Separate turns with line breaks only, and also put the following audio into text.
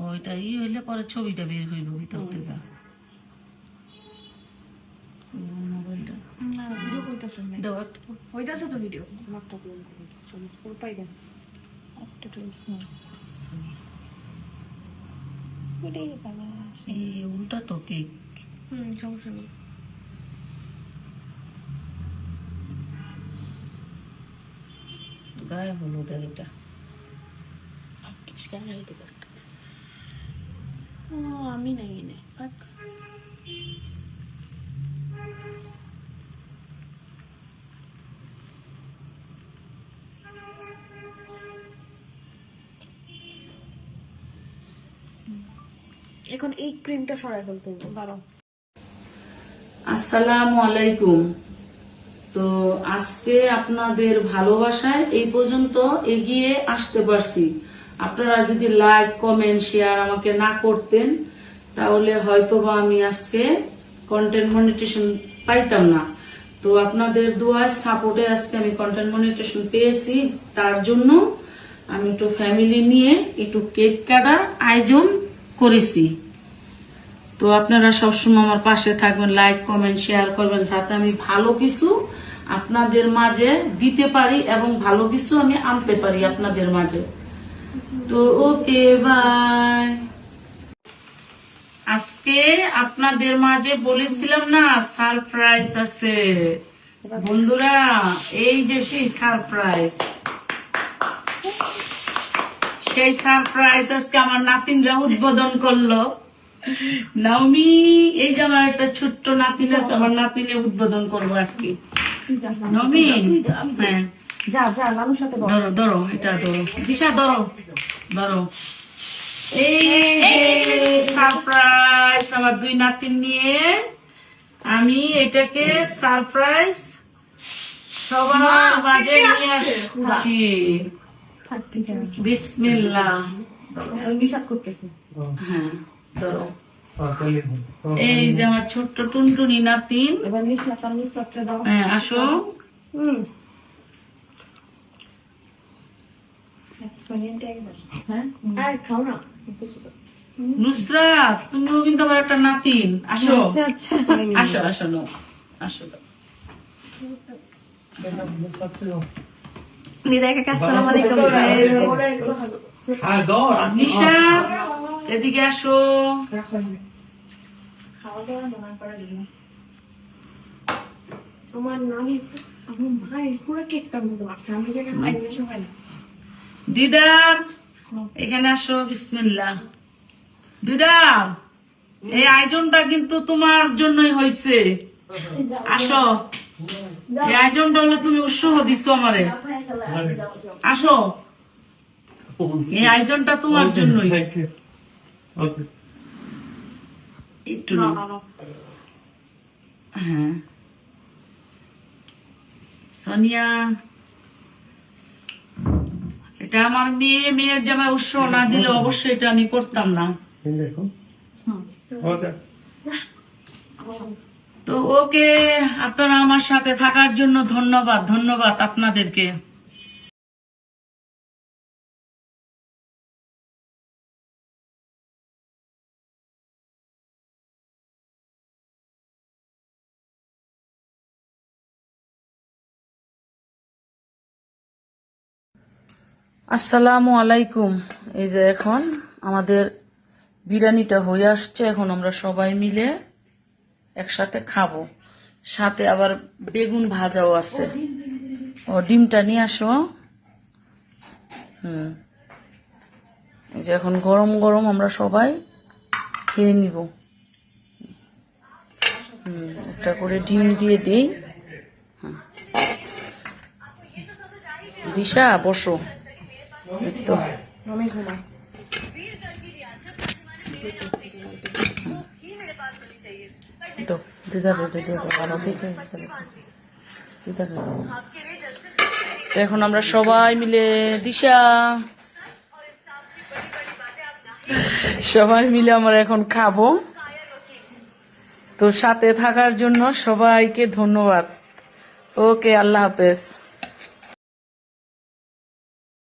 ওইটা হইলে পরে ছবিটা বের হইল ভিতর থেকে। মোবাইলটা ভিডিও করতেছেন দাও একটা হইতাছে তো ভিডিও আমারটা পুরো পাইবেন একটা টুইস না এটাই বাবা এই উল্টা তো কেক সমস্যা নেই। গায়ে হলুদের এটা আমি নাই এনে এখন এই ক্রিমটা সরাই ফেলতে হবে। দাঁড়াও। আসসালামু আলাইকুম। তো আজকে আপনাদের ভালোবাসায় এই পর্যন্ত এগিয়ে আসতে পারছি। আপনারা যদি লাইক কমেন্ট শেয়ার আমাকে না করতেন তাহলে হয়তোবা আমি আজকে কন্টেন্ট মনিটাইজেশন পাইতাম না। তো আপনাদের দোয়ায় সাপোর্টে আজকে আমি কন্টেন্ট মনিটাইজেশন পেয়েছি। তার জন্য আমি একটু ফ্যামিলি নিয়ে একটু কেক কাটার আয়োজন করেছি। তো আপনারা সবসময় আমার পাশে থাকবেন, লাইক কমেন্ট শেয়ার করবেন, যাতে আমি ভালো কিছু আপনাদের মাঝে দিতে পারি এবং ভালো কিছু আমি আনতে পারি আপনাদের মাঝে। তো ওকে বাই। আজকে আপনাদের মাঝে বলেছিলাম না সারপ্রাইজ আছে বন্ধুরা, এই যে সেই সারপ্রাইজ আজকে আমার নাতিনরা উদ্বোধন করলো। নাওমি এই যে আমার একটা ছোট্ট নাতিন আছে, আমার নাতিনে উদ্বোধন করবো আজকে। নাওমি হ্যাঁ ধরো ধরো এটা ধরো দিশা ধরো ধরো এই সারপ্রাইজ আমার দুই নাতিন নিয়ে আমি এটাকে সারপ্রাইজ সবার মাঝে নিয়ে আসছি। বিসমিল্লাহ হ্যাঁ ধরো এই যে আমার ছোট্ট টুনটুনি নাতিন। হ্যাঁ আসো। নুসরাত তুমিও কিন্তু আমার একটা নাতিন, আসো আসো আসো নো আসো। নিশা এদিকে আসো। দিদার এখানে আসো। বিসমিল্লাহ। দিদার এই আয়োজনটা কিন্তু তোমার জন্যই হয়েছে, আসো। এই আয়োজনটা হলো তুমি উৎসাহ দিছো আমারে, আসো। এই আয়োজনটা তোমার জন্যই। একটু হ্যাঁ সোনিয়া এটা আমার মেয়ের জামাই উৎসাহ না দিলে অবশ্যই এটা আমি করতাম না। তো ওকে আপনারা আমার সাথে থাকার জন্য ধন্যবাদ ধন্যবাদ আপনাদেরকে। আসসালামু আলাইকুম। এই যে এখন আমাদের বিরিয়ানিটা হয়ে আসছে, এখন আমরা সবাই মিলে একসাথে খাবো। সাথে আবার বেগুন ভাজাও আছে। ও ডিমটা নিয়ে আসো। এই যে এখন গরম গরম আমরা সবাই খেয়ে নিব। একটা করে ডিম দিয়ে দেই। দিশা বসো। তো এখন আমরা সবাই মিলে দিশা সবাই মিলে আমরা এখন খাবো। তো সাথে থাকার জন্য সবাইকে ধন্যবাদ। ওকে, আল্লাহ হাফেজ।